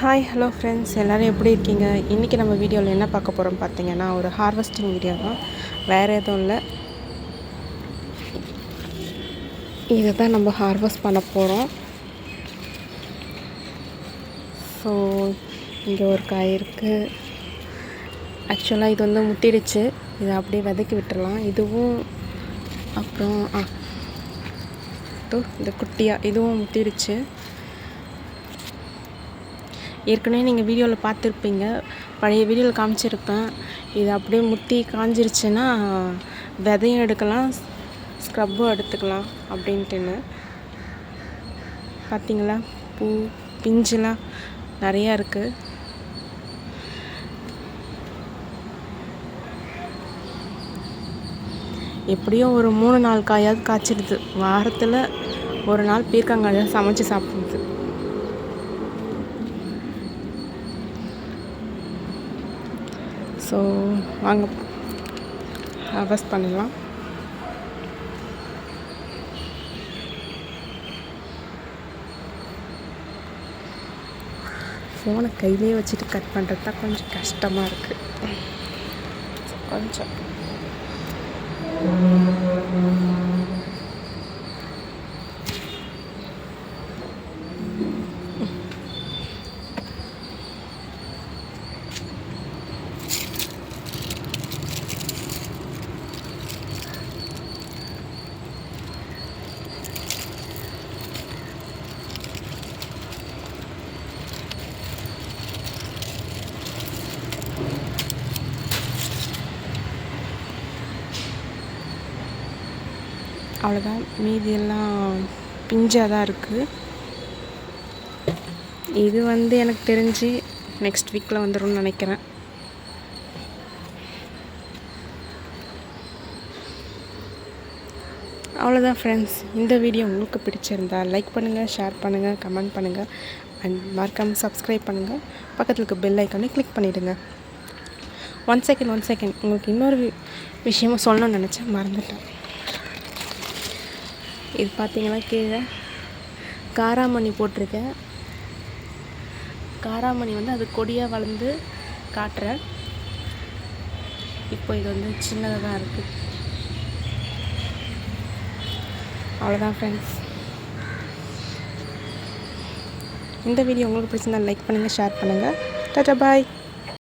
Hi hello friends, எல்லோரும் எப்படி இருக்கீங்க? இன்றைக்கி நம்ம வீடியோவில் என்ன பார்க்க போகிறோம் பார்த்தீங்கன்னா, ஒரு ஹார்வெஸ்டிங் வீடியோ தான், வேறு எதுவும் இல்லை. இதை தான் நம்ம ஹார்வெஸ்ட் பண்ண போகிறோம். ஸோ இங்கே ஒரு காய் இருக்குது. ஆக்சுவலாக இது வந்து முத்திடுச்சு. இதை அப்படியே விதைக்கி விட்டுடலாம். இதுவும் அப்புறம் இந்த குட்டியாக இதுவும் முத்திடுச்சு. ஏற்கனவே நீங்கள் வீடியோவில் பார்த்துருப்பீங்க, பழைய வீடியோவில் காமிச்சிருப்பேன். இது அப்படியே முத்தி காஞ்சிருச்சுன்னா விதையும் எடுக்கலாம், ஸ்க்ரப்பும் எடுத்துக்கலாம் அப்படின்ட்டுன்னு. பார்த்தீங்களா, பூ பிஞ்சுலாம் நிறையா இருக்குது. எப்படியும் ஒரு 3-4 காயாவது காய்ச்சிடுது. வாரத்தில் ஒரு நாள் பீர்க்கங்காயை சமைச்சு சாப்பிடுது. ஸோ வாங்க ஹார்வெஸ்ட் பண்ணலாம். ஃபோனை கையிலே வச்சுட்டு கட் பண்ணுறது தான் கொஞ்சம் கஷ்டமாக இருக்குது. கொஞ்சம் அவ்வளோதான். மீதியெல்லாம் பிஞ்சாக தான் இருக்குது. இது வந்து எனக்கு தெரிஞ்சு நெக்ஸ்ட் வீக்கில் வந்துடும்னு நினைக்கிறேன். அவ்வளோதான் ஃப்ரெண்ட்ஸ். இந்த வீடியோ உங்களுக்கு பிடிச்சிருந்தா லைக் பண்ணுங்கள், ஷேர் பண்ணுங்கள், கமெண்ட் பண்ணுங்கள் அண்ட் மறக்காமல் சப்ஸ்கிரைப் பண்ணுங்கள். பக்கத்தில் இருக்க பெல் ஐக்கானை கிளிக் பண்ணிவிடுங்க. ஒன் செகண்ட் உங்களுக்கு இன்னொரு விஷயமும் சொல்லணும்னு நினச்சேன், மறந்துட்டேன். இது பார்த்தீங்கன்னா கீழே காராமணி போட்டிருக்கேன். காராமணி வந்து அது கொடியாக வளர்ந்து காட்டுறேன். இப்போ இது வந்து சின்னதாக தான் இருக்குது. அவ்வளோதான் ஃப்ரெண்ட்ஸ். இந்த வீடியோ உங்களுக்கு பிடிச்சிருந்தா லைக் பண்ணுங்கள், ஷேர் பண்ணுங்கள். டாடா பாய்.